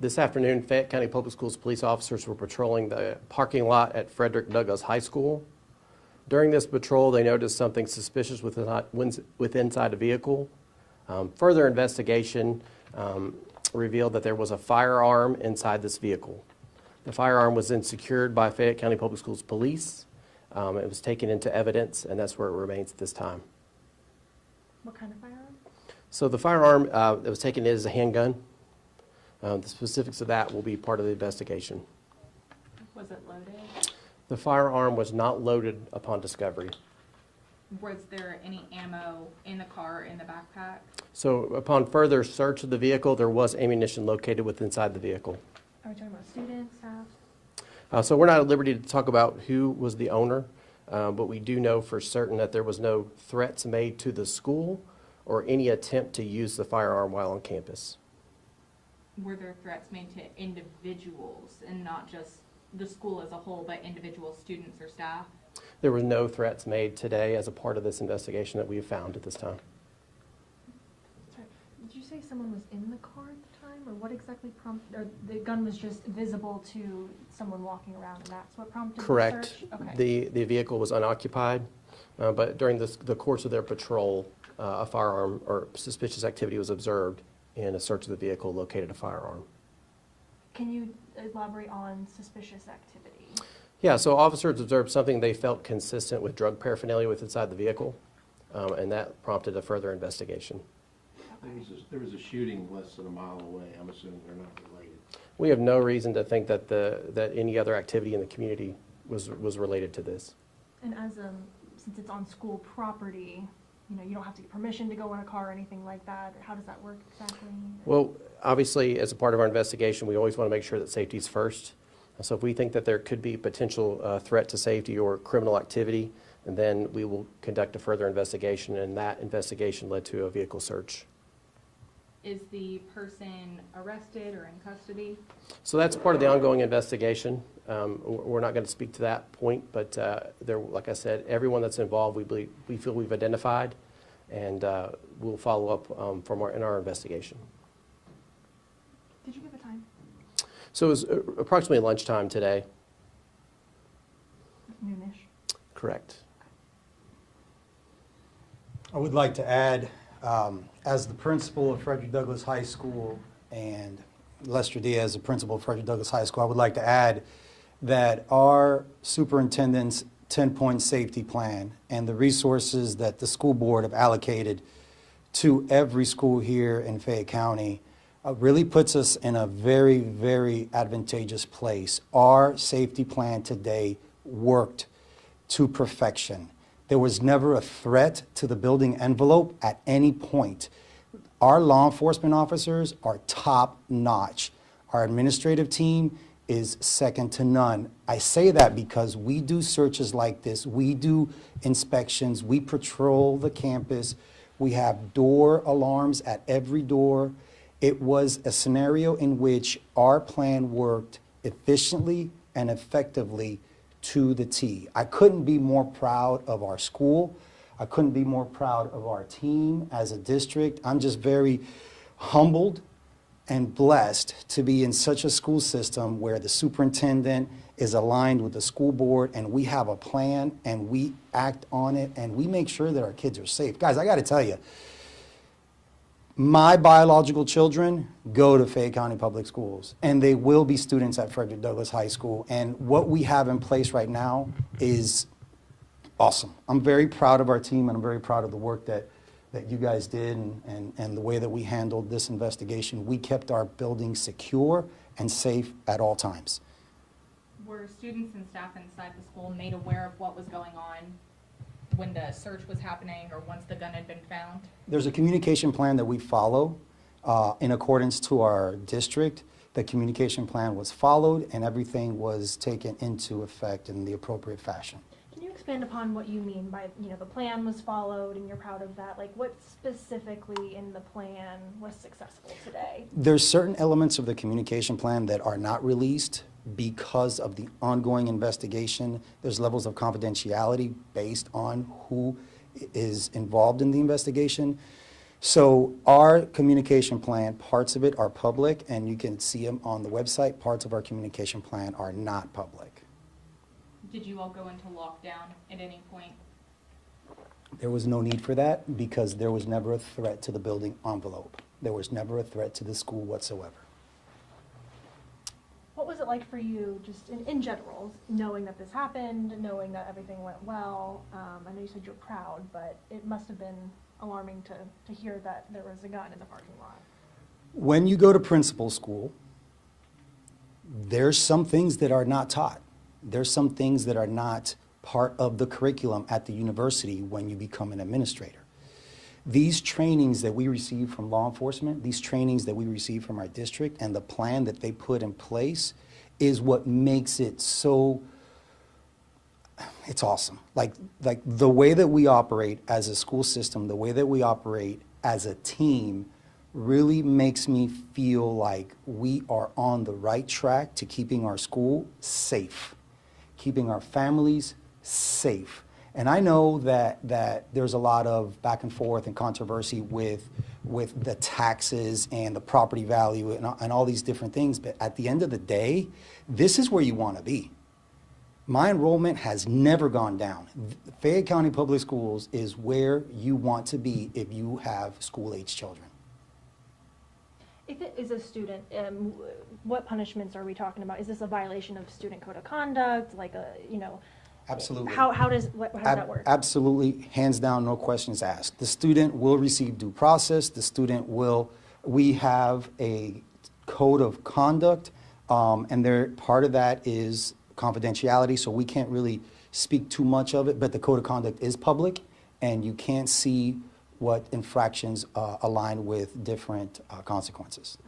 This afternoon, Fayette County Public Schools police officers were patrolling the parking lot at Frederick Douglass High School. During this patrol, they noticed something suspicious with inside a vehicle. Further investigation revealed that there was a firearm inside this vehicle. The firearm was then secured by Fayette County Public Schools police. It was taken into evidence, and that's where it remains at this time. What kind of firearm? So the firearm that was taken is a handgun. The specifics of that will be part of the investigation. Was it loaded? The firearm was not loaded upon discovery. Was there any ammo in the car, in the backpack? So upon further search of the vehicle, there was ammunition located within inside the vehicle. Are we talking about students, staff? So we're not at liberty to talk about who was the owner, but we do know for certain that there was no threats made to the school or any attempt to use the firearm while on campus. Were there threats made to individuals and not just the school as a whole, but individual students or staff? There were no threats made today as a part of this investigation that we have found at this time. Sorry, did you say someone was in the car at the time, or what exactly prompted, or the gun was just visible to someone walking around and that's what prompted Correct. the search? Okay. The vehicle was unoccupied, but during the course of their patrol, a firearm or suspicious activity was observed, and a search of the vehicle located a firearm. Can you elaborate on suspicious activity? Yeah, so officers observed something they felt consistent with drug paraphernalia with inside the vehicle, and that prompted a further investigation. There was a shooting less than a mile away. I'm assuming they're not related. We have no reason to think that that any other activity in the community was related to this. And as since it's on school property, you know, you don't have to get permission to go in a car or anything like that. How does that work exactly? Well, obviously, as a part of our investigation, we always want to make sure that safety is first. So if we think that there could be potential threat to safety or criminal activity, and then we will conduct a further investigation, and that investigation led to a vehicle search. Is the person arrested or in custody? So that's part of the ongoing investigation. We're not going to speak to that point, but there, like I said, everyone that's involved, we feel we've identified, and we'll follow up in our investigation. Did you give a time? So it was approximately lunchtime today. Noonish. Correct. I would like to add, as the principal of Frederick Douglass High School and Lester Diaz, the principal of Frederick Douglass High School, I would like to add that our superintendent's 10-point safety plan and the resources that the school board have allocated to every school here in Fayette County really puts us in a very, very advantageous place. Our safety plan today worked to perfection. There was never a threat to the building envelope at any point. Our law enforcement officers are top notch. Our administrative team is second to none. I say that because we do searches like this, we do inspections, we patrol the campus, we have door alarms at every door. It was a scenario in which our plan worked efficiently and effectively to the T. I couldn't be more proud of our school. I couldn't be more proud of our team as a district. I'm just very humbled and blessed to be in such a school system where the superintendent is aligned with the school board and we have a plan and we act on it and we make sure that our kids are safe. Guys, I got to tell you, my biological children go to Fayette County Public Schools, and they will be students at Frederick Douglass High School. And what we have in place right now is awesome. I'm very proud of our team, and I'm very proud of the work that you guys did and the way that we handled this investigation. We kept our building secure and safe at all times. Were students and staff inside the school made aware of what was going on when the search was happening or once the gun had been found? There's a communication plan that we follow in accordance to our district. The communication plan was followed and everything was taken into effect in the appropriate fashion. Can you expand upon what you mean by, you know, the plan was followed and you're proud of that? Like, what specifically in the plan was successful today? There's certain elements of the communication plan that are not released because of the ongoing investigation. There's levels of confidentiality based on who is involved in the investigation. So our communication plan, parts of it are public, and you can see them on the website. Parts of our communication plan are not public. Did you all go into lockdown at any point? There was no need for that because there was never a threat to the building envelope. There was never a threat to the school whatsoever. What was it like for you, just in general, knowing that this happened, knowing that everything went well? I know you said you're proud, but it must have been alarming to hear that there was a gun in the parking lot. When you go to principal school, there's some things that are not taught. There's some things that are not part of the curriculum at the university when you become an administrator. These trainings that we receive from law enforcement, these trainings that we receive from our district, and the plan that they put in place is what makes it so, it's awesome. Like the way that we operate as a school system, the way that we operate as a team really makes me feel like we are on the right track to keeping our school safe, keeping our families safe. And I know that there's a lot of back and forth and controversy with the taxes and the property value and all these different things, but at the end of the day, this is where you want to be. My enrollment has never gone down. Fayette County Public Schools is where you want to be if you have school-age children. If it is a student, what punishments are we talking about? Is this a violation of student code of conduct, like a, you know? Absolutely. How does that work? Absolutely, hands down, no questions asked. The student will receive due process. The student will, we have a code of conduct, and part of that is confidentiality, so we can't really speak too much of it, but the code of conduct is public, and you can't see what infractions align with different consequences.